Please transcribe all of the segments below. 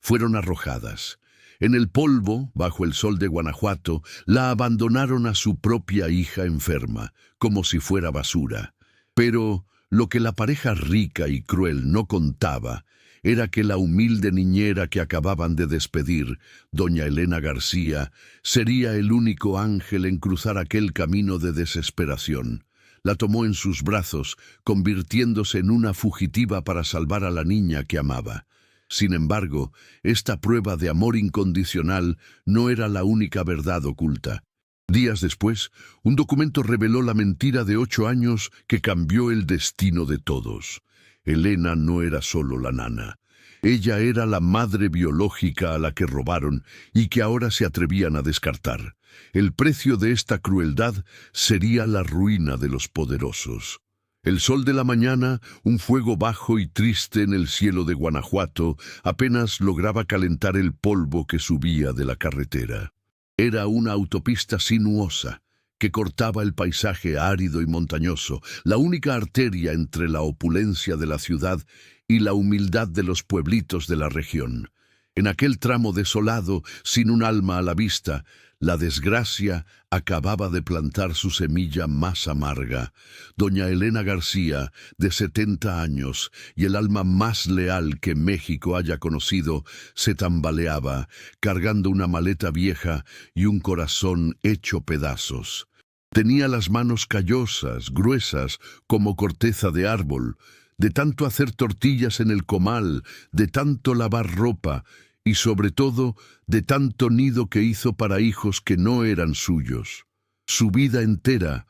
fueron arrojadas. En el polvo, bajo el sol de Guanajuato, la abandonaron a su propia hija enferma, como si fuera basura. Pero lo que la pareja rica y cruel no contaba era que la humilde niñera que acababan de despedir, doña Elena García, sería el único ángel en cruzar aquel camino de desesperación. La tomó en sus brazos, convirtiéndose en una fugitiva para salvar a la niña que amaba. Sin embargo, esta prueba de amor incondicional no era la única verdad oculta. Días después, un documento reveló la mentira de 8 años que cambió el destino de todos. Elena no era solo la nana. Ella era la madre biológica a la que robaron y que ahora se atrevían a descartar. El precio de esta crueldad sería la ruina de los poderosos. El sol de la mañana, un fuego bajo y triste en el cielo de Guanajuato, apenas lograba calentar el polvo que subía de la carretera. Era una autopista sinuosa que cortaba el paisaje árido y montañoso, la única arteria entre la opulencia de la ciudad y la humildad de los pueblitos de la región. En aquel tramo desolado, sin un alma a la vista, la desgracia acababa de plantar su semilla más amarga. Doña Elena García, de 70 años, y el alma más leal que México haya conocido, se tambaleaba, cargando una maleta vieja y un corazón hecho pedazos. Tenía las manos callosas, gruesas, como corteza de árbol, de tanto hacer tortillas en el comal, de tanto lavar ropa, y sobre todo de tanto nido que hizo para hijos que no eran suyos. Su vida entera,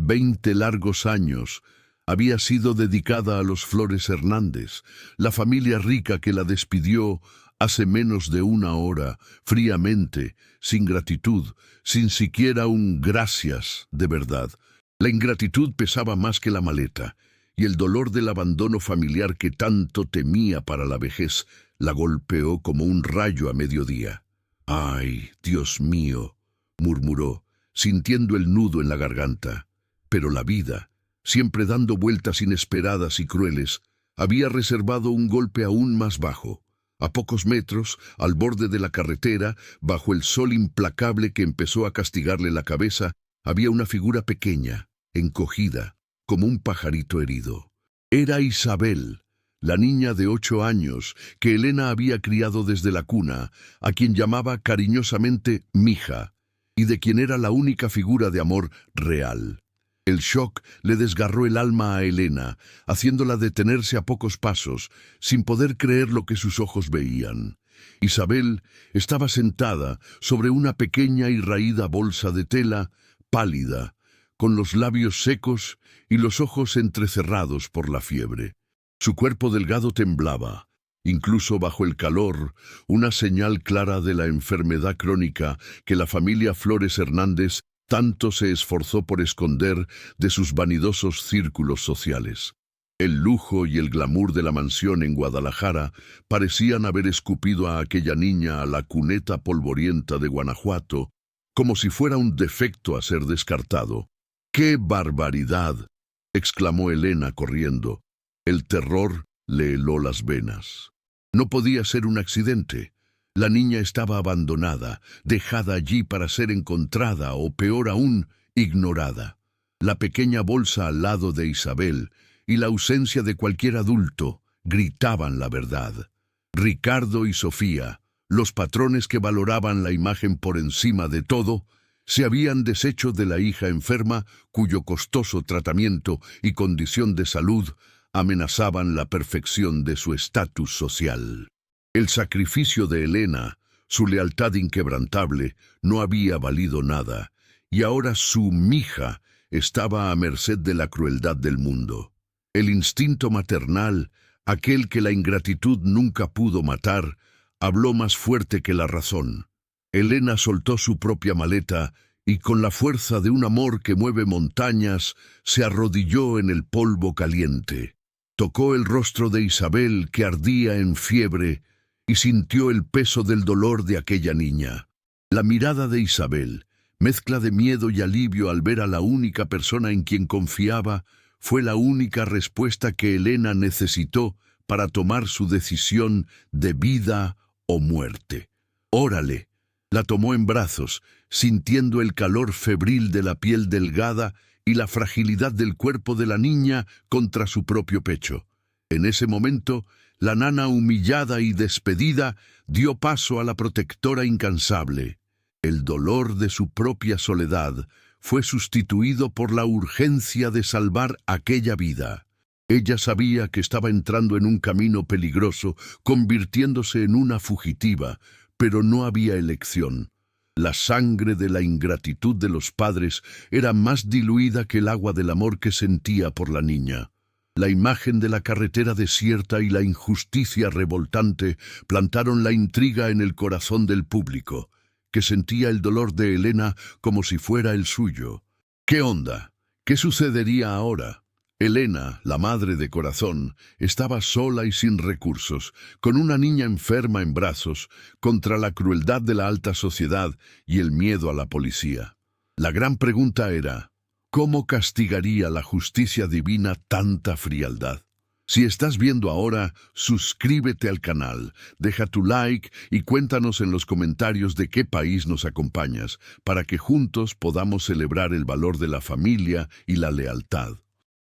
20 largos años, había sido dedicada a los Flores Hernández, la familia rica que la despidió hace menos de 1 hora, fríamente, sin gratitud, sin siquiera un gracias de verdad. La ingratitud pesaba más que la maleta, y el dolor del abandono familiar que tanto temía para la vejez la golpeó como un rayo a mediodía. «Ay, Dios mío», murmuró, sintiendo el nudo en la garganta. Pero la vida, siempre dando vueltas inesperadas y crueles, había reservado un golpe aún más bajo. A pocos metros, al borde de la carretera, bajo el sol implacable que empezó a castigarle la cabeza, había una figura pequeña, encogida, como un pajarito herido. Era Isabel, la niña de 8 años que Elena había criado desde la cuna, a quien llamaba cariñosamente Mija, y de quien era la única figura de amor real. El shock le desgarró el alma a Elena, haciéndola detenerse a pocos pasos, sin poder creer lo que sus ojos veían. Isabel estaba sentada sobre una pequeña y raída bolsa de tela, pálida, con los labios secos y los ojos entrecerrados por la fiebre. Su cuerpo delgado temblaba, incluso bajo el calor, una señal clara de la enfermedad crónica que la familia Flores Hernández tanto se esforzó por esconder de sus vanidosos círculos sociales. El lujo y el glamour de la mansión en Guadalajara parecían haber escupido a aquella niña a la cuneta polvorienta de Guanajuato, como si fuera un defecto a ser descartado. ¡Qué barbaridad!, exclamó Elena corriendo. El terror le heló las venas. No podía ser un accidente. La niña estaba abandonada, dejada allí para ser encontrada o, peor aún, ignorada. La pequeña bolsa al lado de Isabel y la ausencia de cualquier adulto gritaban la verdad. Ricardo y Sofía, los patrones que valoraban la imagen por encima de todo, se habían deshecho de la hija enferma cuyo costoso tratamiento y condición de salud amenazaban la perfección de su estatus social. El sacrificio de Elena, su lealtad inquebrantable, no había valido nada, y ahora su Mija estaba a merced de la crueldad del mundo. El instinto maternal, aquel que la ingratitud nunca pudo matar, habló más fuerte que la razón. Elena soltó su propia maleta y con la fuerza de un amor que mueve montañas, se arrodilló en el polvo caliente. Tocó el rostro de Isabel, que ardía en fiebre, y sintió el peso del dolor de aquella niña. La mirada de Isabel, mezcla de miedo y alivio al ver a la única persona en quien confiaba, fue la única respuesta que Elena necesitó para tomar su decisión de vida o muerte. Órale. La tomó en brazos, sintiendo el calor febril de la piel delgada y la fragilidad del cuerpo de la niña contra su propio pecho. En ese momento, la nana, humillada y despedida, dio paso a la protectora incansable. El dolor de su propia soledad fue sustituido por la urgencia de salvar aquella vida. Ella sabía que estaba entrando en un camino peligroso, convirtiéndose en una fugitiva, pero no había elección. La sangre de la ingratitud de los padres era más diluida que el agua del amor que sentía por la niña. La imagen de la carretera desierta y la injusticia revoltante plantaron la intriga en el corazón del público, que sentía el dolor de Elena como si fuera el suyo. ¿Qué onda? ¿Qué sucedería ahora? Elena, la madre de corazón, estaba sola y sin recursos, con una niña enferma en brazos, contra la crueldad de la alta sociedad y el miedo a la policía. La gran pregunta era, ¿cómo castigaría la justicia divina tanta frialdad? Si estás viendo ahora, suscríbete al canal, deja tu like y cuéntanos en los comentarios de qué país nos acompañas, para que juntos podamos celebrar el valor de la familia y la lealtad.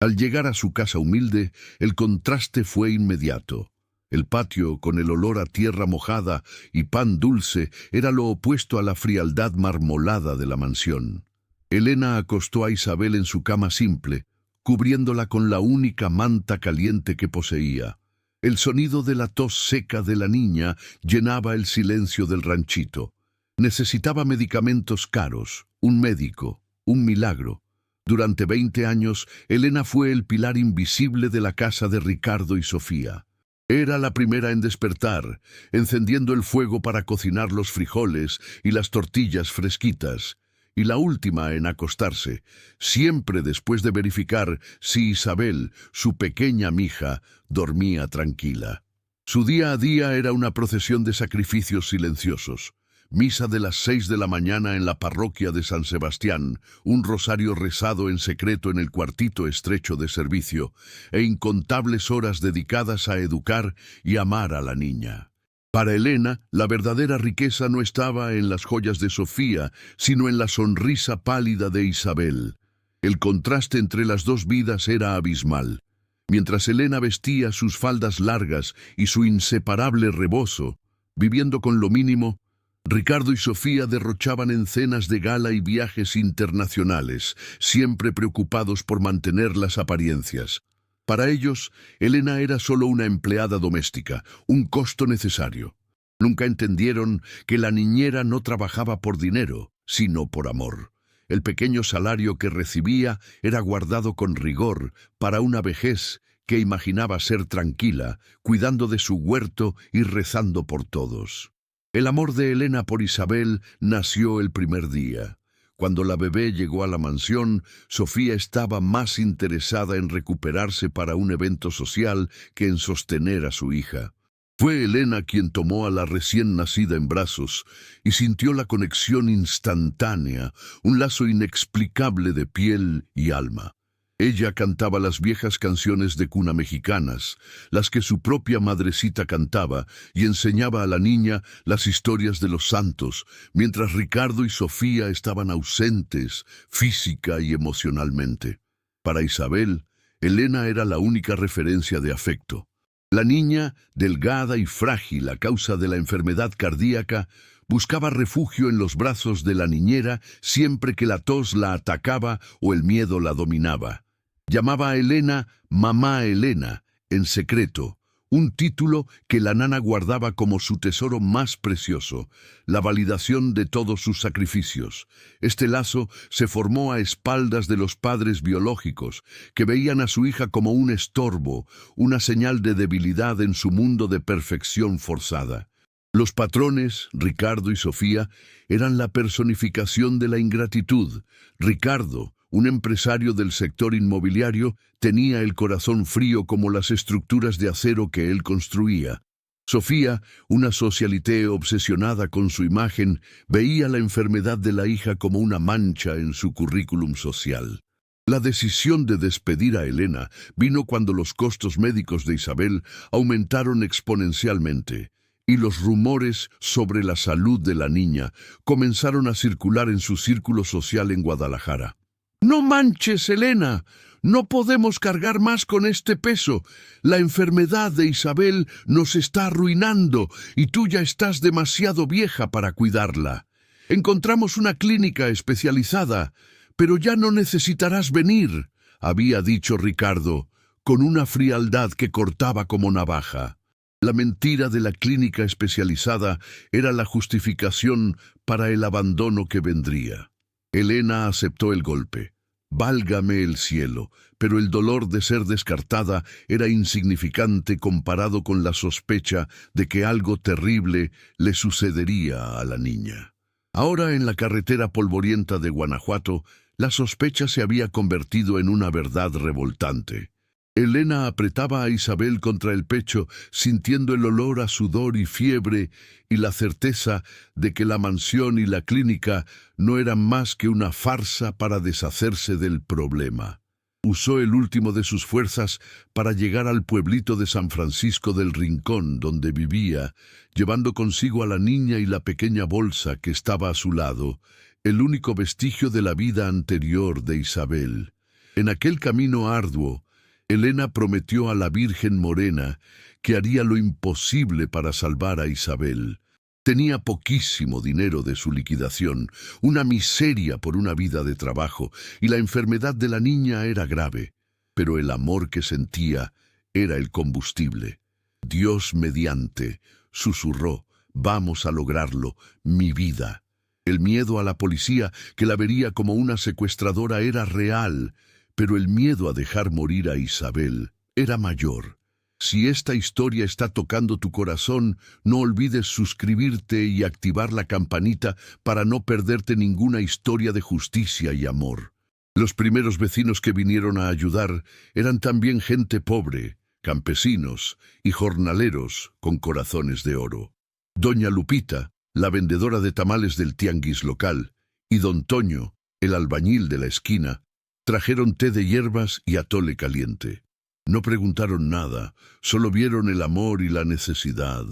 Al llegar a su casa humilde, el contraste fue inmediato. El patio, con el olor a tierra mojada y pan dulce, era lo opuesto a la frialdad marmolada de la mansión. Elena acostó a Isabel en su cama simple, cubriéndola con la única manta caliente que poseía. El sonido de la tos seca de la niña llenaba el silencio del ranchito. Necesitaba medicamentos caros, un médico, un milagro. Durante 20 años, Elena fue el pilar invisible de la casa de Ricardo y Sofía. Era la primera en despertar, encendiendo el fuego para cocinar los frijoles y las tortillas fresquitas, y la última en acostarse, siempre después de verificar si Isabel, su pequeña mija, dormía tranquila. Su día a día era una procesión de sacrificios silenciosos. Misa de las 6 de la mañana en la parroquia de San Sebastián, un rosario rezado en secreto en el cuartito estrecho de servicio, e incontables horas dedicadas a educar y amar a la niña. Para Elena, la verdadera riqueza no estaba en las joyas de Sofía, sino en la sonrisa pálida de Isabel. El contraste entre las dos vidas era abismal. Mientras Elena vestía sus faldas largas y su inseparable rebozo, viviendo con lo mínimo, Ricardo y Sofía derrochaban en cenas de gala y viajes internacionales, siempre preocupados por mantener las apariencias. Para ellos, Elena era solo una empleada doméstica, un costo necesario. Nunca entendieron que la niñera no trabajaba por dinero, sino por amor. El pequeño salario que recibía era guardado con rigor para una vejez que imaginaba ser tranquila, cuidando de su huerto y rezando por todos. El amor de Elena por Isabel nació el primer día. Cuando la bebé llegó a la mansión, Sofía estaba más interesada en recuperarse para un evento social que en sostener a su hija. Fue Elena quien tomó a la recién nacida en brazos y sintió la conexión instantánea, un lazo inexplicable de piel y alma. Ella cantaba las viejas canciones de cuna mexicanas, las que su propia madrecita cantaba, y enseñaba a la niña las historias de los santos, mientras Ricardo y Sofía estaban ausentes, física y emocionalmente. Para Isabel, Elena era la única referencia de afecto. La niña, delgada y frágil a causa de la enfermedad cardíaca, buscaba refugio en los brazos de la niñera siempre que la tos la atacaba o el miedo la dominaba. Llamaba a Elena Mamá Elena, en secreto, un título que la nana guardaba como su tesoro más precioso, la validación de todos sus sacrificios. Este lazo se formó a espaldas de los padres biológicos, que veían a su hija como un estorbo, una señal de debilidad en su mundo de perfección forzada. Los patrones, Ricardo y Sofía, eran la personificación de la ingratitud. Ricardo, un empresario del sector inmobiliario, tenía el corazón frío como las estructuras de acero que él construía. Sofía, una socialité obsesionada con su imagen, veía la enfermedad de la hija como una mancha en su currículum social. La decisión de despedir a Elena vino cuando los costos médicos de Isabel aumentaron exponencialmente. y los rumores sobre la salud de la niña comenzaron a circular en su círculo social en Guadalajara. «¡No manches, Elena! No podemos cargar más con este peso. La enfermedad de Isabel nos está arruinando y tú ya estás demasiado vieja para cuidarla. Encontramos una clínica especializada, pero ya no necesitarás venir», había dicho Ricardo, con una frialdad que cortaba como navaja. La mentira de la clínica especializada era la justificación para el abandono que vendría. Elena aceptó el golpe. Válgame el cielo, pero el dolor de ser descartada era insignificante comparado con la sospecha de que algo terrible le sucedería a la niña. Ahora, en la carretera polvorienta de Guanajuato, la sospecha se había convertido en una verdad revoltante. Elena apretaba a Isabel contra el pecho, sintiendo el olor a sudor y fiebre y la certeza de que la mansión y la clínica no eran más que una farsa para deshacerse del problema. Usó el último de sus fuerzas para llegar al pueblito de San Francisco del Rincón, donde vivía, llevando consigo a la niña y la pequeña bolsa que estaba a su lado, el único vestigio de la vida anterior de Isabel. En aquel camino arduo, Elena prometió a la Virgen Morena que haría lo imposible para salvar a Isabel. Tenía poquísimo dinero de su liquidación, una miseria por una vida de trabajo, y la enfermedad de la niña era grave, pero el amor que sentía era el combustible. «Dios mediante», susurró, «vamos a lograrlo, mi vida». El miedo a la policía, que la vería como una secuestradora, era real, pero el miedo a dejar morir a Isabel era mayor. Si esta historia está tocando tu corazón, no olvides suscribirte y activar la campanita para no perderte ninguna historia de justicia y amor. Los primeros vecinos que vinieron a ayudar eran también gente pobre, campesinos y jornaleros con corazones de oro. Doña Lupita, la vendedora de tamales del tianguis local, y don Toño, el albañil de la esquina, trajeron té de hierbas y atole caliente. No preguntaron nada, solo vieron el amor y la necesidad.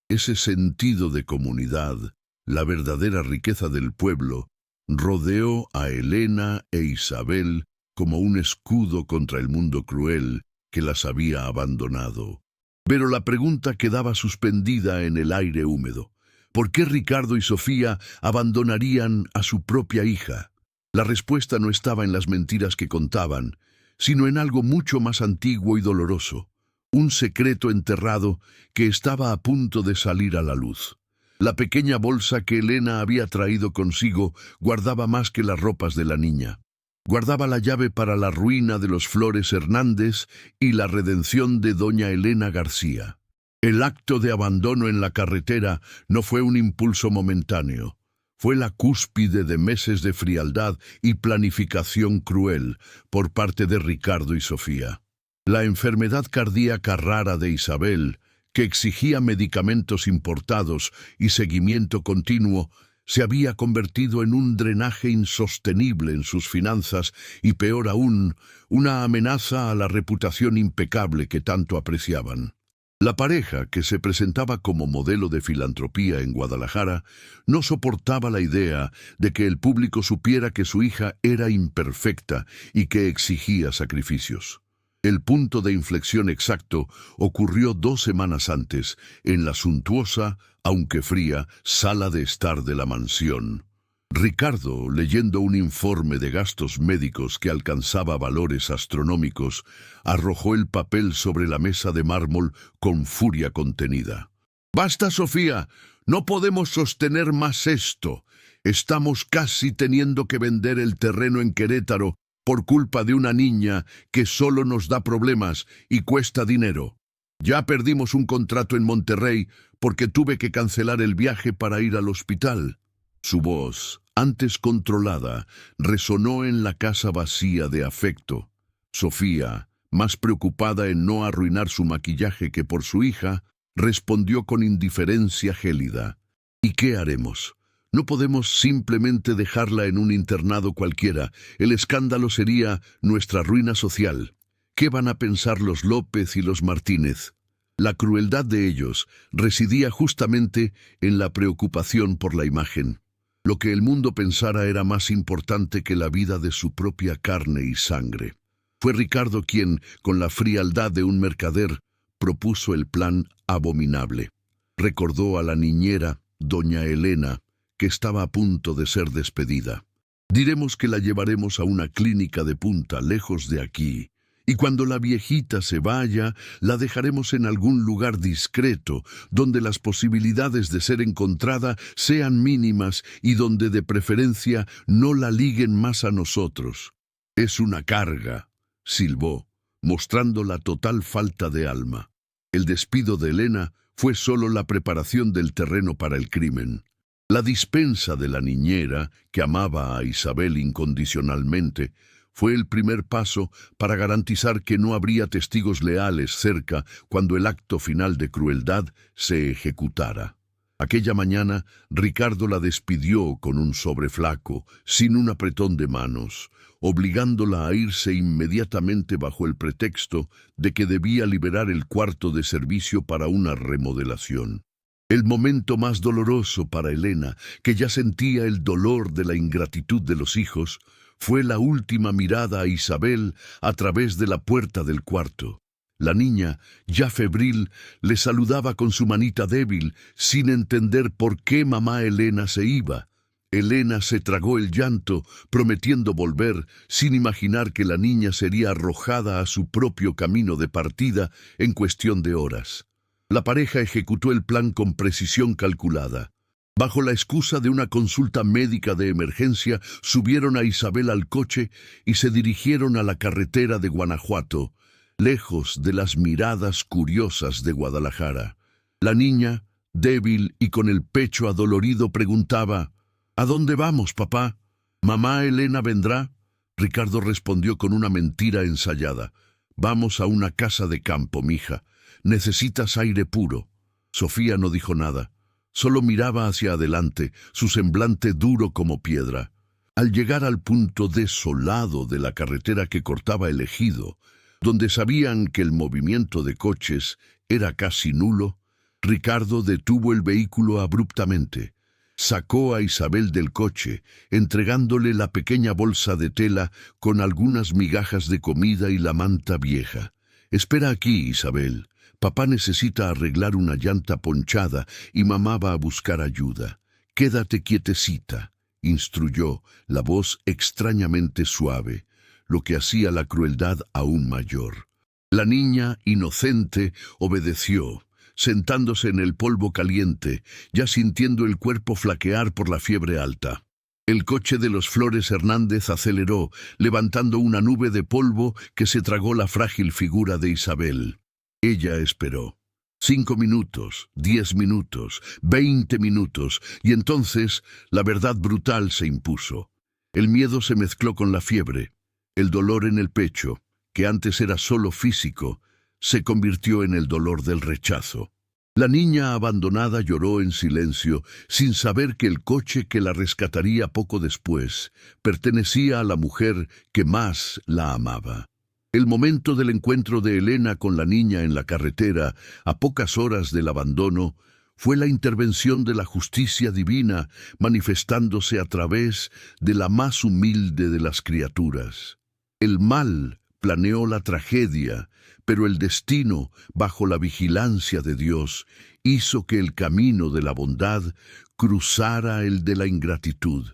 Ese sentido de comunidad, la verdadera riqueza del pueblo, rodeó a Elena e Isabel como un escudo contra el mundo cruel que las había abandonado. Pero la pregunta quedaba suspendida en el aire húmedo. ¿Por qué Ricardo y Sofía abandonarían a su propia hija? La respuesta no estaba en las mentiras que contaban, sino en algo mucho más antiguo y doloroso, un secreto enterrado que estaba a punto de salir a la luz. La pequeña bolsa que Elena había traído consigo guardaba más que las ropas de la niña. Guardaba la llave para la ruina de los Flores Hernández y la redención de doña Elena García. El acto de abandono en la carretera no fue un impulso momentáneo. Fue la cúspide de meses de frialdad y planificación cruel por parte de Ricardo y Sofía. La enfermedad cardíaca rara de Isabel, que exigía medicamentos importados y seguimiento continuo, se había convertido en un drenaje insostenible en sus finanzas y, peor aún, una amenaza a la reputación impecable que tanto apreciaban. La pareja, que se presentaba como modelo de filantropía en Guadalajara, no soportaba la idea de que el público supiera que su hija era imperfecta y que exigía sacrificios. El punto de inflexión exacto ocurrió 2 semanas antes, en la suntuosa, aunque fría, sala de estar de la mansión. Ricardo, leyendo un informe de gastos médicos que alcanzaba valores astronómicos, arrojó el papel sobre la mesa de mármol con furia contenida. «¡Basta, Sofía! No podemos sostener más esto. Estamos casi teniendo que vender el terreno en Querétaro por culpa de una niña que solo nos da problemas y cuesta dinero. Ya perdimos un contrato en Monterrey porque tuve que cancelar el viaje para ir al hospital». Su voz, antes controlada, resonó en la casa vacía de afecto. Sofía, más preocupada en no arruinar su maquillaje que por su hija, respondió con indiferencia gélida. «¿Y qué haremos? No podemos simplemente dejarla en un internado cualquiera. El escándalo sería nuestra ruina social. ¿Qué van a pensar los López y los Martínez?» La crueldad de ellos residía justamente en la preocupación por la imagen. Lo que el mundo pensara era más importante que la vida de su propia carne y sangre. Fue Ricardo quien, con la frialdad de un mercader, propuso el plan abominable. Recordó a la niñera, doña Elena, que estaba a punto de ser despedida. Diremos que la llevaremos a una clínica de punta, lejos de aquí, y cuando la viejita se vaya, la dejaremos en algún lugar discreto, donde las posibilidades de ser encontrada sean mínimas y donde de preferencia no la liguen más a nosotros. Es una carga, silbó, mostrando la total falta de alma. El despido de Elena fue solo la preparación del terreno para el crimen. La dispensa de la niñera, que amaba a Isabel incondicionalmente, fue el primer paso para garantizar que no habría testigos leales cerca cuando el acto final de crueldad se ejecutara. Aquella mañana, Ricardo la despidió con un sobre flaco, sin un apretón de manos, obligándola a irse inmediatamente bajo el pretexto de que debía liberar el cuarto de servicio para una remodelación. El momento más doloroso para Elena, que ya sentía el dolor de la ingratitud de los hijos, fue la última mirada a Isabel a través de la puerta del cuarto. La niña, ya febril, le saludaba con su manita débil, sin entender por qué mamá Elena se iba. Elena se tragó el llanto, prometiendo volver, sin imaginar que la niña sería arrojada a su propio camino de partida en cuestión de horas. La pareja ejecutó el plan con precisión calculada. Bajo la excusa de una consulta médica de emergencia, subieron a Isabel al coche y se dirigieron a la carretera de Guanajuato, lejos de las miradas curiosas de Guadalajara. La niña, débil y con el pecho adolorido, preguntaba: «¿A dónde vamos, papá? ¿Mamá Elena vendrá?». Ricardo respondió con una mentira ensayada: «Vamos a una casa de campo, mija. Necesitas aire puro». Sofía no dijo nada. Solo miraba hacia adelante, su semblante duro como piedra. Al llegar al punto desolado de la carretera que cortaba el ejido, donde sabían que el movimiento de coches era casi nulo, Ricardo detuvo el vehículo abruptamente. Sacó a Isabel del coche, entregándole la pequeña bolsa de tela con algunas migajas de comida y la manta vieja. «Espera aquí, Isabel. Papá necesita arreglar una llanta ponchada y mamá va a buscar ayuda. Quédate quietecita», instruyó, la voz extrañamente suave, lo que hacía la crueldad aún mayor. La niña, inocente, obedeció, sentándose en el polvo caliente, ya sintiendo el cuerpo flaquear por la fiebre alta. El coche de los Flores Hernández aceleró, levantando una nube de polvo que se tragó la frágil figura de Isabel. Ella esperó. 5 minutos, 10 minutos, 20 minutos, y entonces la verdad brutal se impuso. El miedo se mezcló con la fiebre. El dolor en el pecho, que antes era solo físico, se convirtió en el dolor del rechazo. La niña abandonada lloró en silencio, sin saber que el coche que la rescataría poco después pertenecía a la mujer que más la amaba. El momento del encuentro de Elena con la niña en la carretera, a pocas horas del abandono, fue la intervención de la justicia divina manifestándose a través de la más humilde de las criaturas. El mal planeó la tragedia, pero el destino, bajo la vigilancia de Dios, hizo que el camino de la bondad cruzara el de la ingratitud.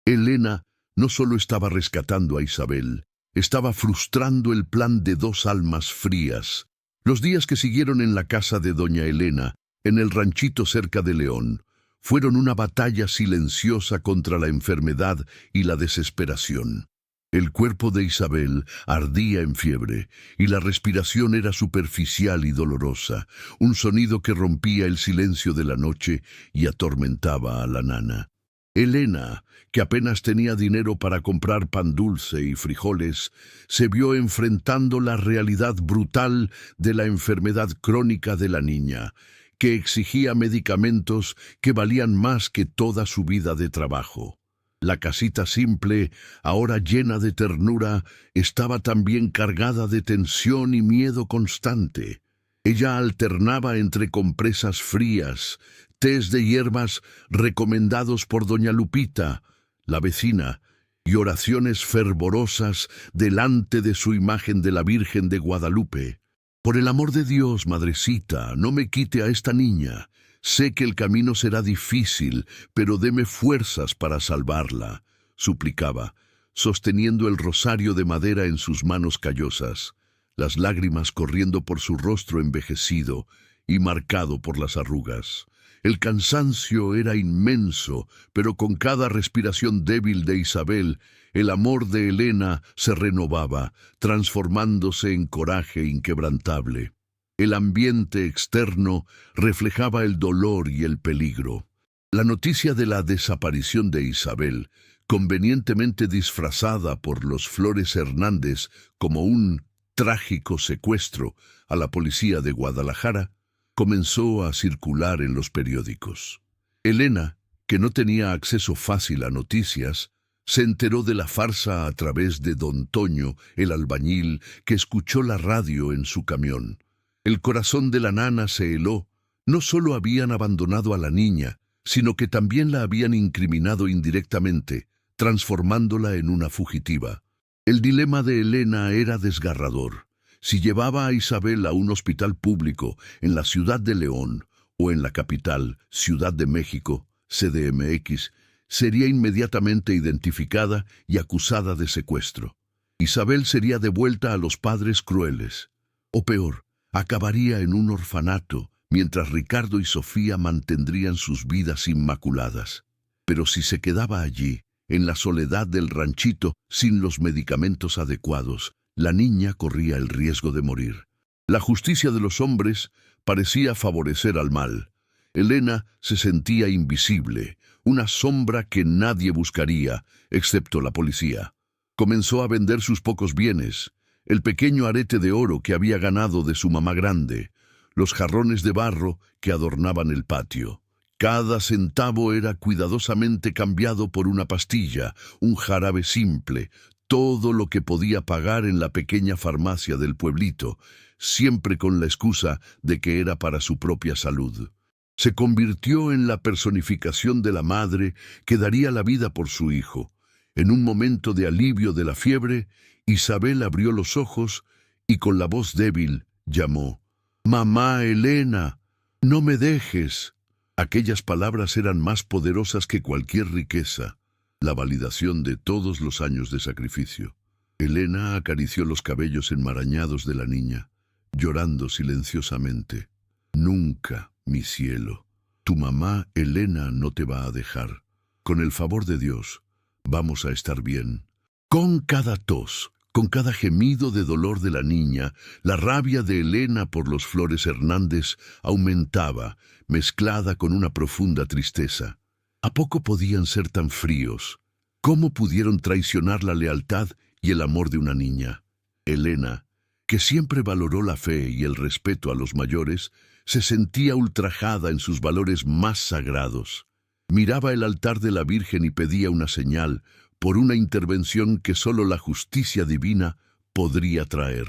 Elena no solo estaba rescatando a Isabel, estaba frustrando el plan de 2 almas frías. Los días que siguieron en la casa de doña Elena, en el ranchito cerca de León, fueron una batalla silenciosa contra la enfermedad y la desesperación. El cuerpo de Isabel ardía en fiebre y la respiración era superficial y dolorosa, un sonido que rompía el silencio de la noche y atormentaba a la nana. Elena, que apenas tenía dinero para comprar pan dulce y frijoles, se vio enfrentando la realidad brutal de la enfermedad crónica de la niña, que exigía medicamentos que valían más que toda su vida de trabajo. La casita simple, ahora llena de ternura, estaba también cargada de tensión y miedo constante. Ella alternaba entre compresas frías, tés de hierbas recomendados por doña Lupita, la vecina, y oraciones fervorosas delante de su imagen de la Virgen de Guadalupe. Por el amor de Dios, madrecita, no me quite a esta niña. Sé que el camino será difícil, pero deme fuerzas para salvarla, suplicaba, sosteniendo el rosario de madera en sus manos callosas, las lágrimas corriendo por su rostro envejecido y marcado por las arrugas. El cansancio era inmenso, pero con cada respiración débil de Isabel, el amor de Elena se renovaba, transformándose en coraje inquebrantable. El ambiente externo reflejaba el dolor y el peligro. La noticia de la desaparición de Isabel, convenientemente disfrazada por los Flores Hernández como un trágico secuestro a la policía de Guadalajara, comenzó a circular en los periódicos. Elena, que no tenía acceso fácil a noticias, se enteró de la farsa a través de don Toño, el albañil, que escuchó la radio en su camión. El corazón de la nana se heló. No solo habían abandonado a la niña, sino que también la habían incriminado indirectamente, transformándola en una fugitiva. El dilema de Elena era desgarrador. Si llevaba a Isabel a un hospital público en la ciudad de León o en la capital, Ciudad de México, CDMX, sería inmediatamente identificada y acusada de secuestro. Isabel sería devuelta a los padres crueles. O peor, acabaría en un orfanato, mientras Ricardo y Sofía mantendrían sus vidas inmaculadas. Pero si se quedaba allí, en la soledad del ranchito, sin los medicamentos adecuados, la niña corría el riesgo de morir. La justicia de los hombres parecía favorecer al mal. Elena se sentía invisible, una sombra que nadie buscaría, excepto la policía. Comenzó a vender sus pocos bienes, el pequeño arete de oro que había ganado de su mamá grande, los jarrones de barro que adornaban el patio. Cada centavo era cuidadosamente cambiado por una pastilla, un jarabe simple, todo lo que podía pagar en la pequeña farmacia del pueblito, siempre con la excusa de que era para su propia salud. Se convirtió en la personificación de la madre que daría la vida por su hijo. En un momento de alivio de la fiebre, Isabel abrió los ojos y con la voz débil llamó: «Mamá Elena, no me dejes». Aquellas palabras eran más poderosas que cualquier riqueza, la validación de todos los años de sacrificio. Elena acarició los cabellos enmarañados de la niña, llorando silenciosamente. «Nunca, mi cielo. Tu mamá Elena no te va a dejar. Con el favor de Dios, vamos a estar bien». Con cada tos, con cada gemido de dolor de la niña, la rabia de Elena por los Flores Hernández aumentaba, mezclada con una profunda tristeza. ¿A poco podían ser tan fríos? ¿Cómo pudieron traicionar la lealtad y el amor de una niña? Elena, que siempre valoró la fe y el respeto a los mayores, se sentía ultrajada en sus valores más sagrados. Miraba el altar de la Virgen y pedía una señal, por una intervención que solo la justicia divina podría traer.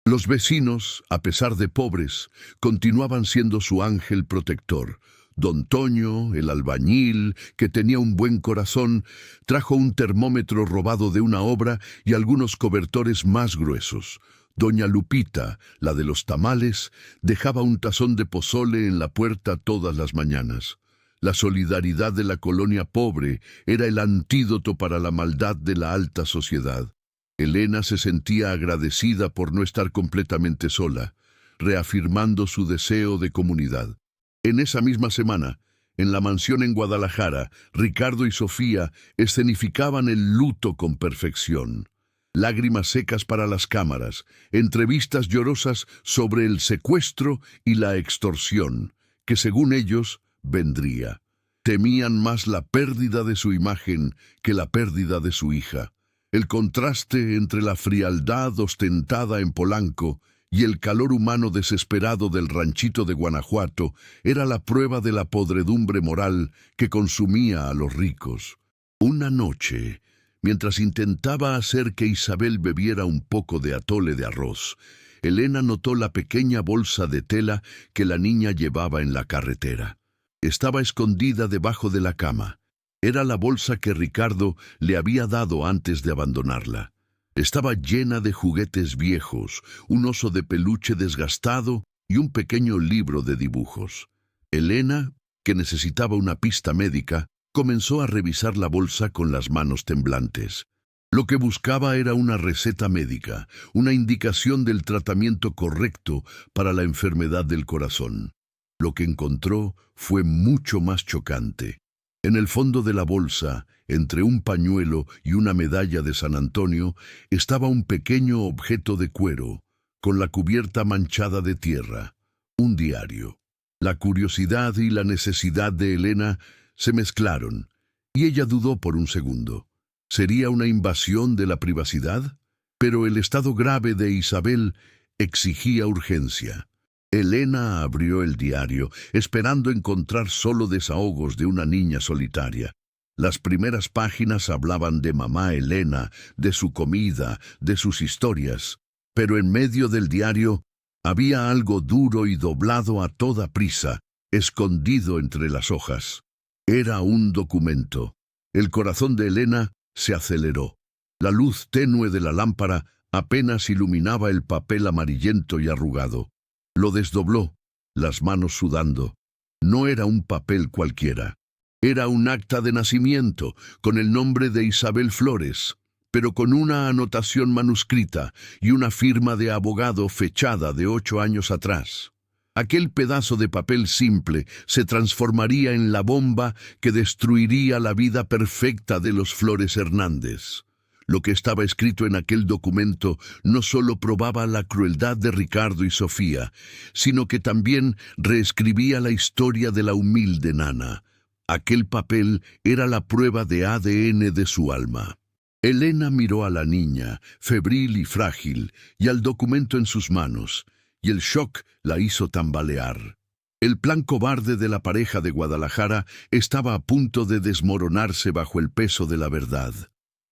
Los vecinos, a pesar de pobres, continuaban siendo su ángel protector. Don Toño, el albañil, que tenía un buen corazón, trajo un termómetro robado de una obra y algunos cobertores más gruesos. Doña Lupita, la de los tamales, dejaba un tazón de pozole en la puerta todas las mañanas. La solidaridad de la colonia pobre era el antídoto para la maldad de la alta sociedad. Elena se sentía agradecida por no estar completamente sola, reafirmando su deseo de comunidad. En esa misma semana, en la mansión en Guadalajara, Ricardo y Sofía escenificaban el luto con perfección. Lágrimas secas para las cámaras, entrevistas llorosas sobre el secuestro y la extorsión, que según ellos vendría. Temían más la pérdida de su imagen que la pérdida de su hija. El contraste entre la frialdad ostentada en Polanco y el calor humano desesperado del ranchito de Guanajuato era la prueba de la podredumbre moral que consumía a los ricos. Una noche, mientras intentaba hacer que Isabel bebiera un poco de atole de arroz, Elena notó la pequeña bolsa de tela que la niña llevaba en la carretera. Estaba escondida debajo de la cama. Era la bolsa que Ricardo le había dado antes de abandonarla. Estaba llena de juguetes viejos, un oso de peluche desgastado y un pequeño libro de dibujos. Elena, que necesitaba una pista médica, comenzó a revisar la bolsa con las manos temblantes. Lo que buscaba era una receta médica, una indicación del tratamiento correcto para la enfermedad del corazón. Lo que encontró fue mucho más chocante. En el fondo de la bolsa, entre un pañuelo y una medalla de San Antonio, estaba un pequeño objeto de cuero, con la cubierta manchada de tierra, un diario. La curiosidad y la necesidad de Elena se mezclaron, y ella dudó por un segundo. ¿Sería una invasión de la privacidad? Pero el estado grave de Isabel exigía urgencia. Elena abrió el diario, esperando encontrar solo desahogos de una niña solitaria. Las primeras páginas hablaban de mamá Elena, de su comida, de sus historias, pero en medio del diario había algo duro y doblado a toda prisa, escondido entre las hojas. Era un documento. El corazón de Elena se aceleró. La luz tenue de la lámpara apenas iluminaba el papel amarillento y arrugado. Lo desdobló, las manos sudando. No era un papel cualquiera. Era un acta de nacimiento, con el nombre de Isabel Flores, pero con una anotación manuscrita y una firma de abogado fechada de 8 años atrás. Aquel pedazo de papel simple se transformaría en la bomba que destruiría la vida perfecta de los Flores Hernández. Lo que estaba escrito en aquel documento no solo probaba la crueldad de Ricardo y Sofía, sino que también reescribía la historia de la humilde nana. Aquel papel era la prueba de ADN de su alma. Elena miró a la niña, febril y frágil, y al documento en sus manos, y el shock la hizo tambalear. El plan cobarde de la pareja de Guadalajara estaba a punto de desmoronarse bajo el peso de la verdad.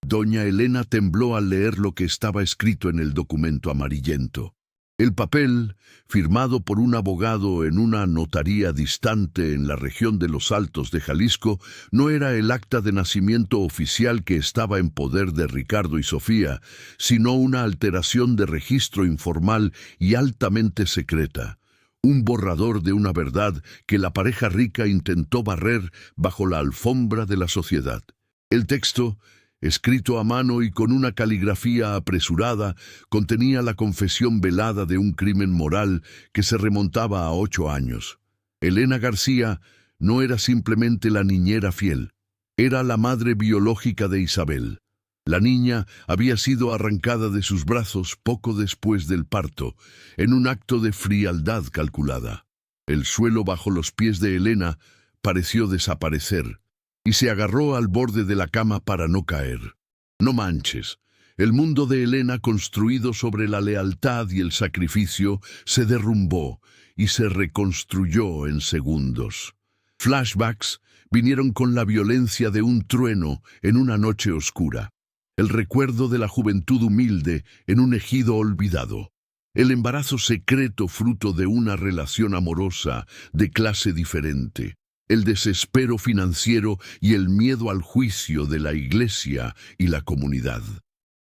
Doña Elena tembló al leer lo que estaba escrito en el documento amarillento. El papel, firmado por un abogado en una notaría distante en la región de los Altos de Jalisco, no era el acta de nacimiento oficial que estaba en poder de Ricardo y Sofía, sino una alteración de registro informal y altamente secreta. Un borrador de una verdad que la pareja rica intentó barrer bajo la alfombra de la sociedad. El texto, escrito a mano y con una caligrafía apresurada, contenía la confesión velada de un crimen moral que se remontaba a 8 años. Elena García no era simplemente la niñera fiel, era la madre biológica de Isabel. La niña había sido arrancada de sus brazos poco después del parto, en un acto de frialdad calculada. El suelo bajo los pies de Elena pareció desaparecer, y se agarró al borde de la cama para no caer. No manches. El mundo de Elena, construido sobre la lealtad y el sacrificio, se derrumbó y se reconstruyó en segundos. Flashbacks vinieron con la violencia de un trueno en una noche oscura. El recuerdo de la juventud humilde en un ejido olvidado. El embarazo secreto fruto de una relación amorosa de clase diferente. El desespero financiero y el miedo al juicio de la iglesia y la comunidad.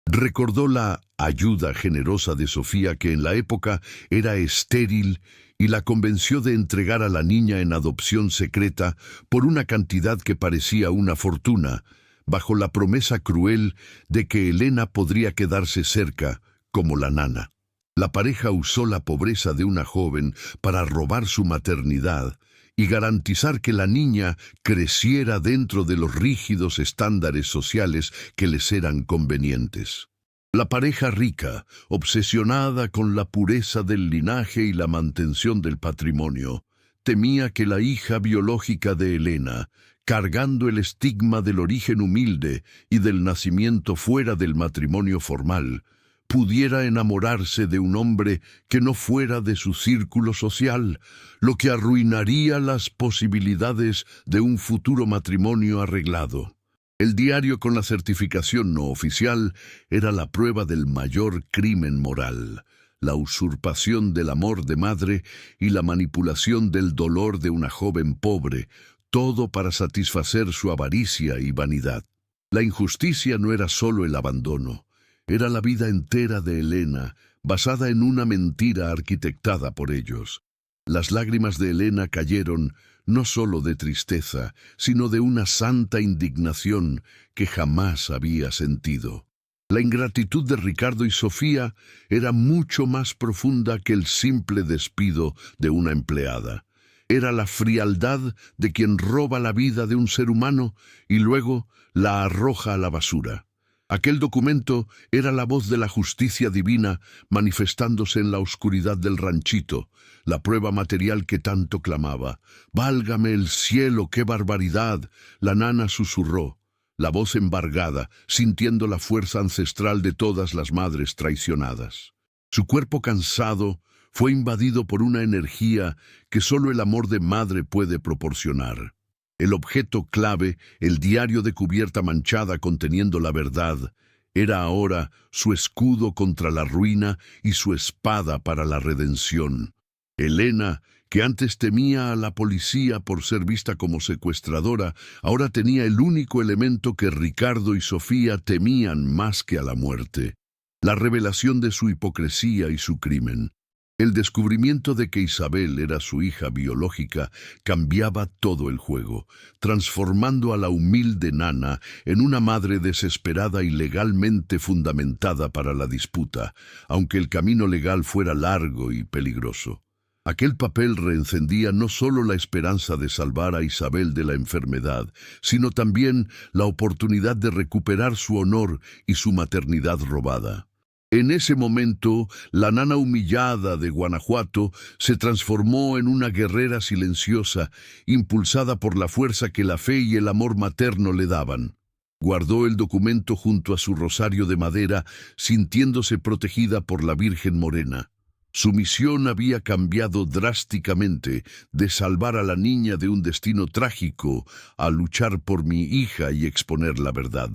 Recordó la ayuda generosa de Sofía, que en la época era estéril, y la convenció de entregar a la niña en adopción secreta por una cantidad que parecía una fortuna, bajo la promesa cruel de que Elena podría quedarse cerca, como la nana. La pareja usó la pobreza de una joven para robar su maternidad y garantizar que la niña creciera dentro de los rígidos estándares sociales que les eran convenientes. La pareja rica, obsesionada con la pureza del linaje y la mantención del patrimonio, temía que la hija biológica de Elena, cargando el estigma del origen humilde y del nacimiento fuera del matrimonio formal, pudiera enamorarse de un hombre que no fuera de su círculo social, lo que arruinaría las posibilidades de un futuro matrimonio arreglado. El diario con la certificación no oficial era la prueba del mayor crimen moral. la usurpación del amor de madre y la manipulación del dolor de una joven pobre, todo para satisfacer su avaricia y vanidad. La injusticia no era solo el abandono, era la vida entera de Elena, basada en una mentira arquitectada por ellos. Las lágrimas de Elena cayeron no solo de tristeza, sino de una santa indignación que jamás había sentido. La ingratitud de Ricardo y Sofía era mucho más profunda que el simple despido de una empleada. Era la frialdad de quien roba la vida de un ser humano y luego la arroja a la basura. Aquel documento era la voz de la justicia divina manifestándose en la oscuridad del ranchito, la prueba material que tanto clamaba. «¡Válgame el cielo, qué barbaridad!», la nana susurró, la voz embargada, sintiendo la fuerza ancestral de todas las madres traicionadas. Su cuerpo cansado fue invadido por una energía que solo el amor de madre puede proporcionar. El objeto clave, el diario de cubierta manchada conteniendo la verdad, era ahora su escudo contra la ruina y su espada para la redención. Elena, que antes temía a la policía por ser vista como secuestradora, ahora tenía el único elemento que Ricardo y Sofía temían más que a la muerte: la revelación de su hipocresía y su crimen. El descubrimiento de que Isabel era su hija biológica cambiaba todo el juego, transformando a la humilde nana en una madre desesperada y legalmente fundamentada para la disputa, aunque el camino legal fuera largo y peligroso. Aquel papel reencendía no solo la esperanza de salvar a Isabel de la enfermedad, sino también la oportunidad de recuperar su honor y su maternidad robada. En ese momento, la nana humillada de Guanajuato se transformó en una guerrera silenciosa, impulsada por la fuerza que la fe y el amor materno le daban. Guardó el documento junto a su rosario de madera, sintiéndose protegida por la Virgen Morena. Su misión había cambiado drásticamente, de salvar a la niña de un destino trágico a luchar por mi hija y exponer la verdad.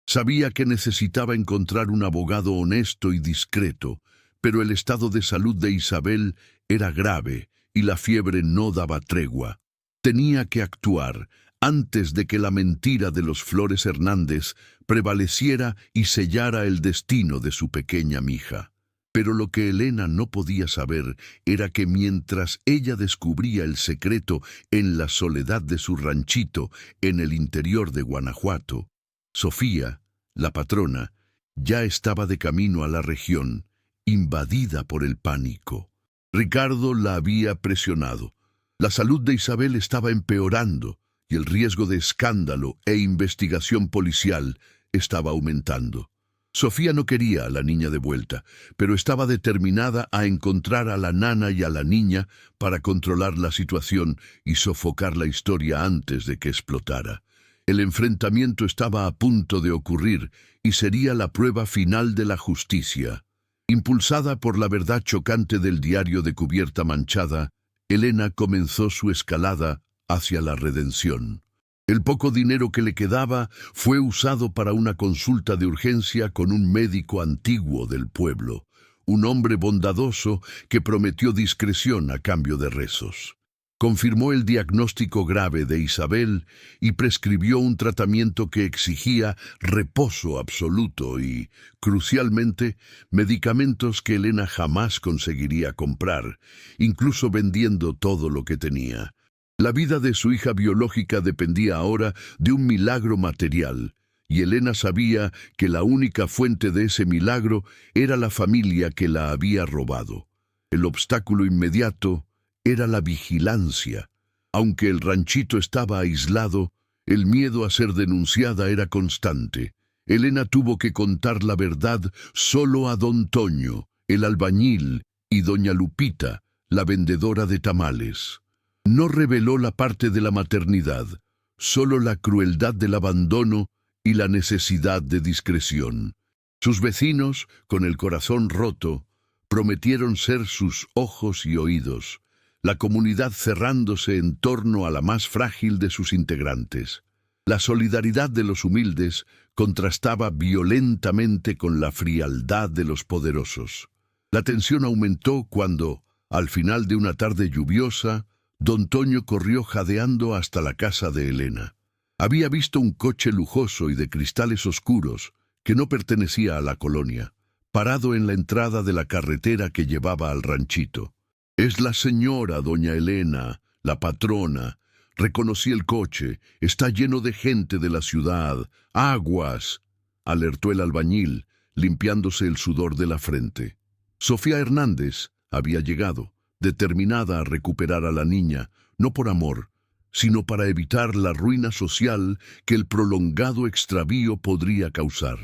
Sabía que necesitaba encontrar un abogado honesto y discreto, pero el estado de salud de Isabel era grave y la fiebre no daba tregua. Tenía que actuar antes de que la mentira de los Flores Hernández prevaleciera y sellara el destino de su pequeña mija. Pero lo que Elena no podía saber era que mientras ella descubría el secreto en la soledad de su ranchito en el interior de Guanajuato, Sofía, la patrona, ya estaba de camino a la región, invadida por el pánico. Ricardo la había presionado. La salud de Isabel estaba empeorando y el riesgo de escándalo e investigación policial estaba aumentando. Sofía no quería a la niña de vuelta, pero estaba determinada a encontrar a la nana y a la niña para controlar la situación y sofocar la historia antes de que explotara. El enfrentamiento estaba a punto de ocurrir y sería la prueba final de la justicia. Impulsada por la verdad chocante del diario de cubierta manchada, Elena comenzó su escalada hacia la redención. El poco dinero que le quedaba fue usado para una consulta de urgencia con un médico antiguo del pueblo, un hombre bondadoso que prometió discreción a cambio de rezos. Confirmó el diagnóstico grave de Isabel y prescribió un tratamiento que exigía reposo absoluto y, crucialmente, medicamentos que Elena jamás conseguiría comprar, incluso vendiendo todo lo que tenía. La vida de su hija biológica dependía ahora de un milagro material, y Elena sabía que la única fuente de ese milagro era la familia que la había robado. El obstáculo inmediato era la vigilancia. Aunque el ranchito estaba aislado, el miedo a ser denunciada era constante. Elena tuvo que contar la verdad solo a don Toño, el albañil, y doña Lupita, la vendedora de tamales. No reveló la parte de la maternidad, solo la crueldad del abandono y la necesidad de discreción. Sus vecinos, con el corazón roto, prometieron ser sus ojos y oídos, la comunidad cerrándose en torno a la más frágil de sus integrantes. La solidaridad de los humildes contrastaba violentamente con la frialdad de los poderosos. La tensión aumentó cuando, al final de una tarde lluviosa, don Toño corrió jadeando hasta la casa de Elena. Había visto un coche lujoso y de cristales oscuros, que no pertenecía a la colonia, parado en la entrada de la carretera que llevaba al ranchito. «Es la señora, doña Elena, la patrona. Reconocí el coche. Está lleno de gente de la ciudad. ¡Aguas!», alertó el albañil, limpiándose el sudor de la frente. Sofía Hernández había llegado, determinada a recuperar a la niña, no por amor, sino para evitar la ruina social que el prolongado extravío podría causar.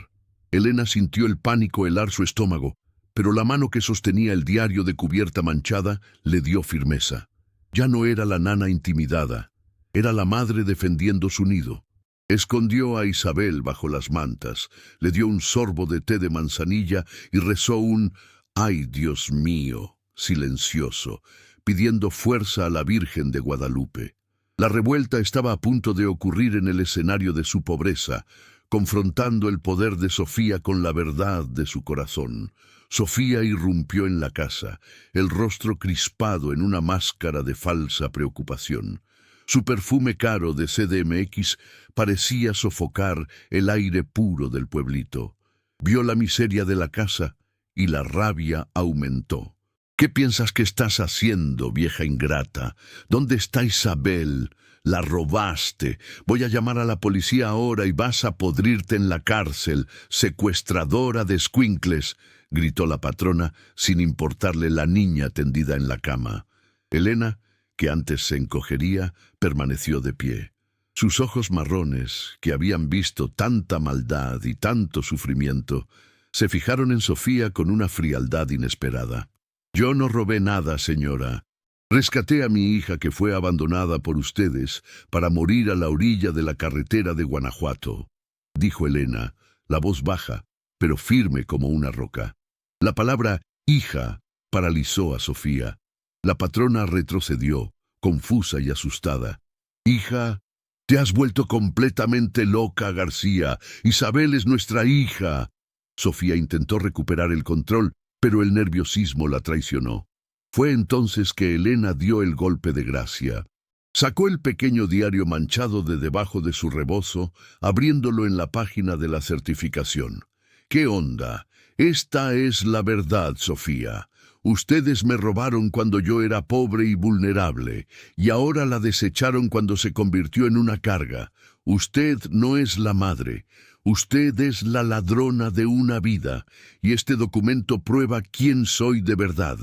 Elena sintió el pánico helar su estómago, pero la mano que sostenía el diario de cubierta manchada le dio firmeza. Ya no era la nana intimidada, era la madre defendiendo su nido. Escondió a Isabel bajo las mantas, le dio un sorbo de té de manzanilla y rezó un «Ay, Dios mío», silencioso, pidiendo fuerza a la Virgen de Guadalupe. La revuelta estaba a punto de ocurrir en el escenario de su pobreza, confrontando el poder de Sofía con la verdad de su corazón. Sofía irrumpió en la casa, el rostro crispado en una máscara de falsa preocupación. Su perfume caro de CDMX parecía sofocar el aire puro del pueblito. Vio la miseria de la casa y la rabia aumentó. «¿Qué piensas que estás haciendo, vieja ingrata? ¿Dónde está Isabel? La robaste. Voy a llamar a la policía ahora y vas a podrirte en la cárcel, secuestradora de escuincles», gritó la patrona, sin importarle la niña tendida en la cama. Elena, que antes se encogería, permaneció de pie. Sus ojos marrones, que habían visto tanta maldad y tanto sufrimiento, se fijaron en Sofía con una frialdad inesperada. «Yo no robé nada, señora. Rescaté a mi hija que fue abandonada por ustedes para morir a la orilla de la carretera de Guanajuato», dijo Elena, la voz baja, pero firme como una roca. La palabra «hija» paralizó a Sofía. La patrona retrocedió, confusa y asustada. «¿Hija? Te has vuelto completamente loca, García. Isabel es nuestra hija». Sofía intentó recuperar el control, pero el nerviosismo la traicionó. Fue entonces que Elena dio el golpe de gracia. Sacó el pequeño diario manchado de debajo de su rebozo, abriéndolo en la página de la certificación. «¿Qué onda? Esta es la verdad, Sofía. Ustedes me robaron cuando yo era pobre y vulnerable, y ahora la desecharon cuando se convirtió en una carga. Usted no es la madre. Usted es la ladrona de una vida, y este documento prueba quién soy de verdad».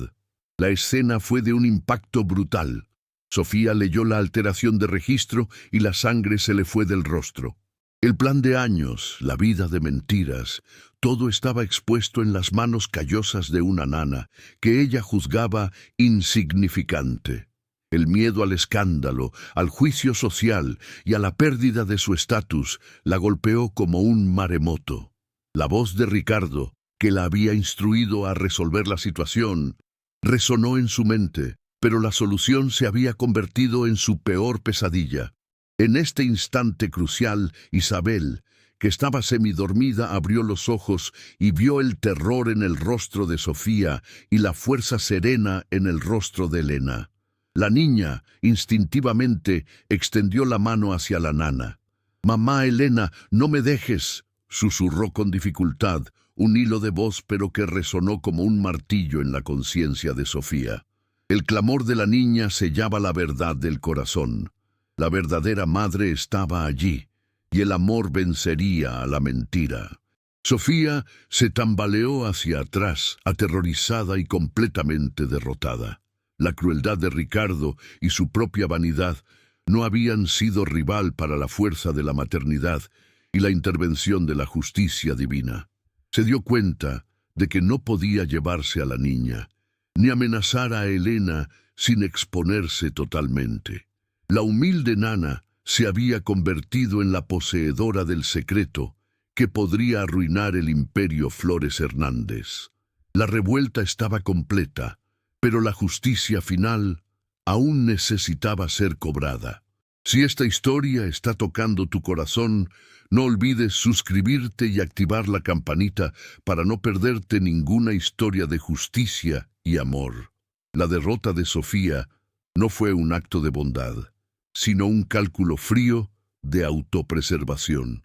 La escena fue de un impacto brutal. Sofía leyó la alteración de registro y la sangre se le fue del rostro. El plan de años, la vida de mentiras, todo estaba expuesto en las manos callosas de una nana que ella juzgaba insignificante. El miedo al escándalo, al juicio social y a la pérdida de su estatus la golpeó como un maremoto. La voz de Ricardo, que la había instruido a resolver la situación, resonó en su mente, pero la solución se había convertido en su peor pesadilla. En este instante crucial, Isabel, que estaba semidormida, abrió los ojos y vio el terror en el rostro de Sofía y la fuerza serena en el rostro de Elena. La niña, instintivamente, extendió la mano hacia la nana. «Mamá Elena, no me dejes», susurró con dificultad, un hilo de voz pero que resonó como un martillo en la conciencia de Sofía. El clamor de la niña sellaba la verdad del corazón. La verdadera madre estaba allí, y el amor vencería a la mentira. Sofía se tambaleó hacia atrás, aterrorizada y completamente derrotada. La crueldad de Ricardo y su propia vanidad no habían sido rival para la fuerza de la maternidad y la intervención de la justicia divina. Se dio cuenta de que no podía llevarse a la niña, ni amenazar a Elena sin exponerse totalmente. La humilde nana se había convertido en la poseedora del secreto que podría arruinar el imperio Flores Hernández. La revuelta estaba completa, pero la justicia final aún necesitaba ser cobrada. Si esta historia está tocando tu corazón, no olvides suscribirte y activar la campanita para no perderte ninguna historia de justicia y amor. La derrota de Sofía no fue un acto de bondad, sino un cálculo frío de autopreservación.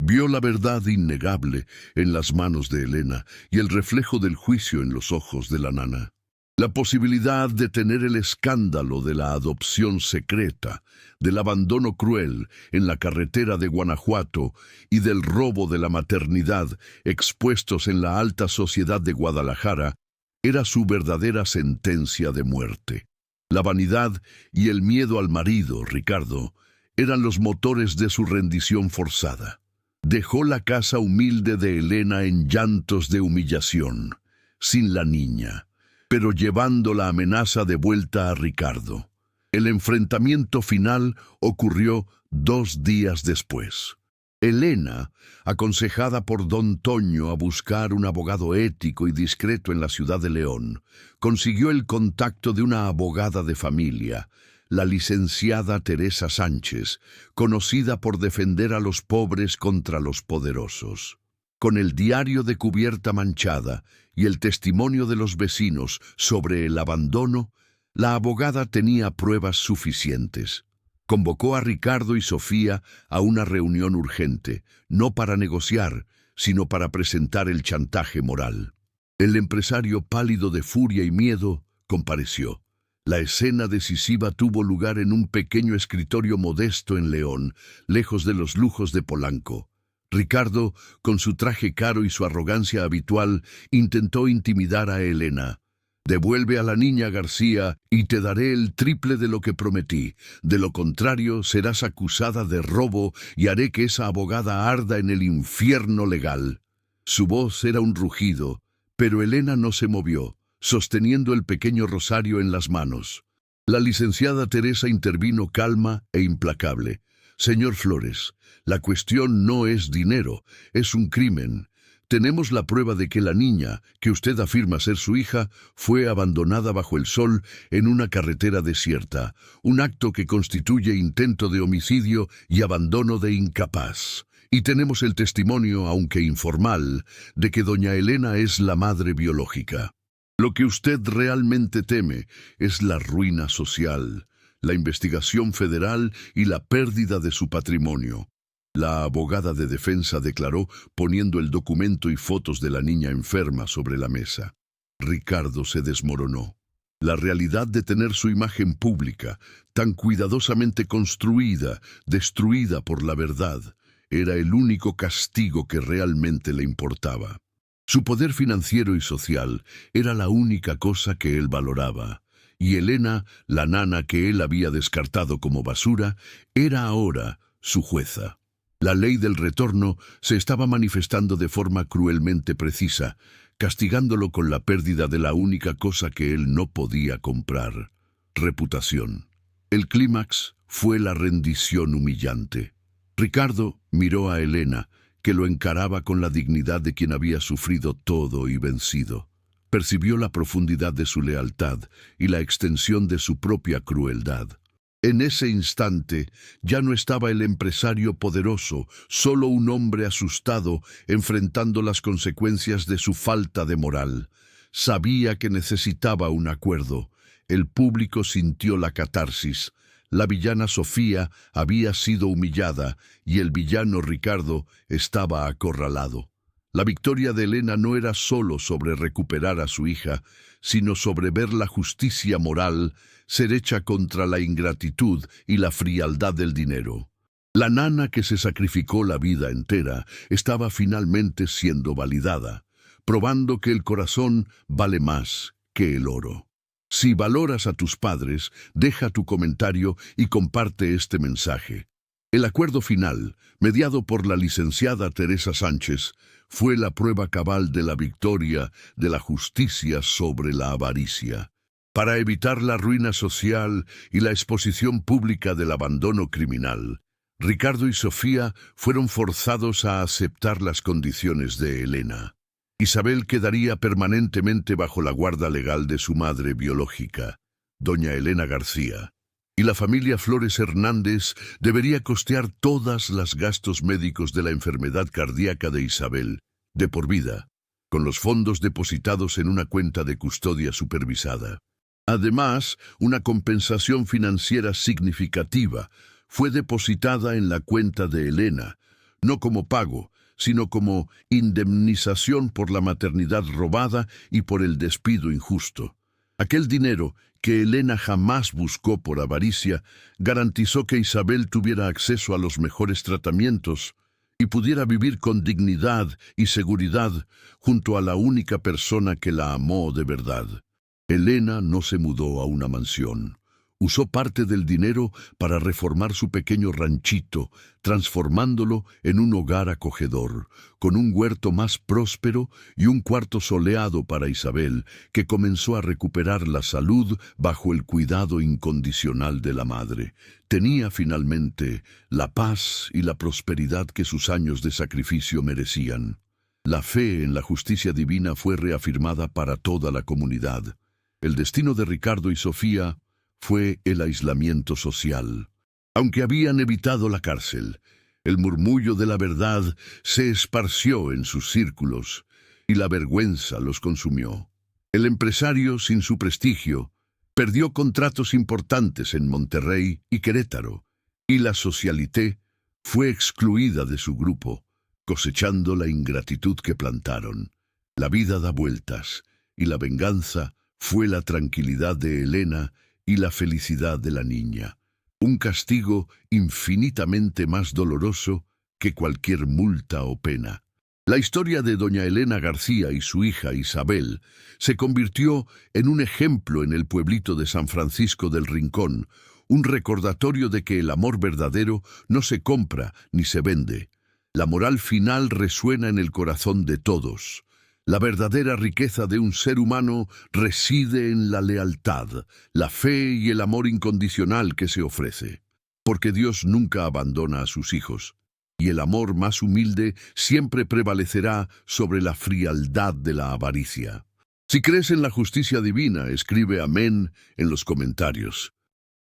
Vio la verdad innegable en las manos de Helena y el reflejo del juicio en los ojos de la nana. La posibilidad de tener el escándalo de la adopción secreta, del abandono cruel en la carretera de Guanajuato y del robo de la maternidad expuestos en la alta sociedad de Guadalajara era su verdadera sentencia de muerte. La vanidad y el miedo al marido, Ricardo, eran los motores de su rendición forzada. Dejó la casa humilde de Helena en llantos de humillación, sin la niña, pero llevando la amenaza de vuelta a Ricardo. El enfrentamiento final ocurrió 2 días después. Helena, aconsejada por don Toño a buscar un abogado ético y discreto en la ciudad de León, consiguió el contacto de una abogada de familia, la licenciada Teresa Sánchez, conocida por defender a los pobres contra los poderosos. Con el diario de cubierta manchada y el testimonio de los vecinos sobre el abandono, la abogada tenía pruebas suficientes. Convocó a Ricardo y Sofía a una reunión urgente, no para negociar, sino para presentar el chantaje moral. El empresario, pálido de furia y miedo, compareció. La escena decisiva tuvo lugar en un pequeño escritorio modesto en León, lejos de los lujos de Polanco. Ricardo, con su traje caro y su arrogancia habitual, intentó intimidar a Helena. «Devuelve a la niña, García, y te daré el triple de lo que prometí. De lo contrario, serás acusada de robo y haré que esa abogada arda en el infierno legal». Su voz era un rugido, pero Helena no se movió, sosteniendo el pequeño rosario en las manos. La licenciada Teresa intervino calma e implacable. «Señor Flores, la cuestión no es dinero, es un crimen. Tenemos la prueba de que la niña, que usted afirma ser su hija, fue abandonada bajo el sol en una carretera desierta, un acto que constituye intento de homicidio y abandono de incapaz. Y tenemos el testimonio, aunque informal, de que doña Helena es la madre biológica. Lo que usted realmente teme es la ruina social, la investigación federal y la pérdida de su patrimonio». La abogada de defensa declaró, poniendo el documento y fotos de la niña enferma sobre la mesa. Ricardo se desmoronó. La realidad de tener su imagen pública, tan cuidadosamente construida, destruida por la verdad, era el único castigo que realmente le importaba. Su poder financiero y social era la única cosa que él valoraba, y Helena, la nana que él había descartado como basura, era ahora su jueza. La ley del retorno se estaba manifestando de forma cruelmente precisa, castigándolo con la pérdida de la única cosa que él no podía comprar: reputación. El clímax fue la rendición humillante. Ricardo miró a Helena, que lo encaraba con la dignidad de quien había sufrido todo y vencido. Percibió la profundidad de su lealtad y la extensión de su propia crueldad. En ese instante ya no estaba el empresario poderoso, solo un hombre asustado enfrentando las consecuencias de su falta de moral. Sabía que necesitaba un acuerdo. El público sintió la catarsis. La villana Sofía había sido humillada y el villano Ricardo estaba acorralado. La victoria de Helena no era solo sobre recuperar a su hija, sino sobre ver la justicia moral ser hecha contra la ingratitud y la frialdad del dinero. La nana que se sacrificó la vida entera estaba finalmente siendo validada, probando que el corazón vale más que el oro. Si valoras a tus padres, deja tu comentario y comparte este mensaje. El acuerdo final, mediado por la licenciada Teresa Sánchez, fue la prueba cabal de la victoria de la justicia sobre la avaricia. Para evitar la ruina social y la exposición pública del abandono criminal, Ricardo y Sofía fueron forzados a aceptar las condiciones de Helena. Isabel quedaría permanentemente bajo la guarda legal de su madre biológica, doña Helena García. y la familia Flores Hernández debería costear todos los gastos médicos de la enfermedad cardíaca de Isabel, de por vida, con los fondos depositados en una cuenta de custodia supervisada. Además, una compensación financiera significativa fue depositada en la cuenta de Elena, no como pago, sino como indemnización por la maternidad robada y por el despido injusto. Aquel dinero, que Elena jamás buscó por avaricia, garantizó que Isabel tuviera acceso a los mejores tratamientos y pudiera vivir con dignidad y seguridad junto a la única persona que la amó de verdad. Elena no se mudó a una mansión. Usó parte del dinero para reformar su pequeño ranchito, transformándolo en un hogar acogedor, con un huerto más próspero y un cuarto soleado para Isabel, que comenzó a recuperar la salud bajo el cuidado incondicional de la madre. Tenía finalmente la paz y la prosperidad que sus años de sacrificio merecían. La fe en la justicia divina fue reafirmada para toda la comunidad. El destino de Ricardo y Sofía fue el aislamiento social. Aunque habían evitado la cárcel, el murmullo de la verdad se esparció en sus círculos y la vergüenza los consumió. El empresario, sin su prestigio, perdió contratos importantes en Monterrey y Querétaro, y la socialité fue excluida de su grupo, cosechando la ingratitud que plantaron. La vida da vueltas, y la venganza fue la tranquilidad de Elena y la felicidad de la niña, un castigo infinitamente más doloroso que cualquier multa o pena. La historia de doña Elena García y su hija Isabel se convirtió en un ejemplo en el pueblito de San Francisco del Rincón, un recordatorio de que el amor verdadero no se compra ni se vende. La moral final resuena en el corazón de todos. La verdadera riqueza de un ser humano reside en la lealtad, la fe y el amor incondicional que se ofrece. Porque Dios nunca abandona a sus hijos, y el amor más humilde siempre prevalecerá sobre la frialdad de la avaricia. Si crees en la justicia divina, escribe amén en los comentarios.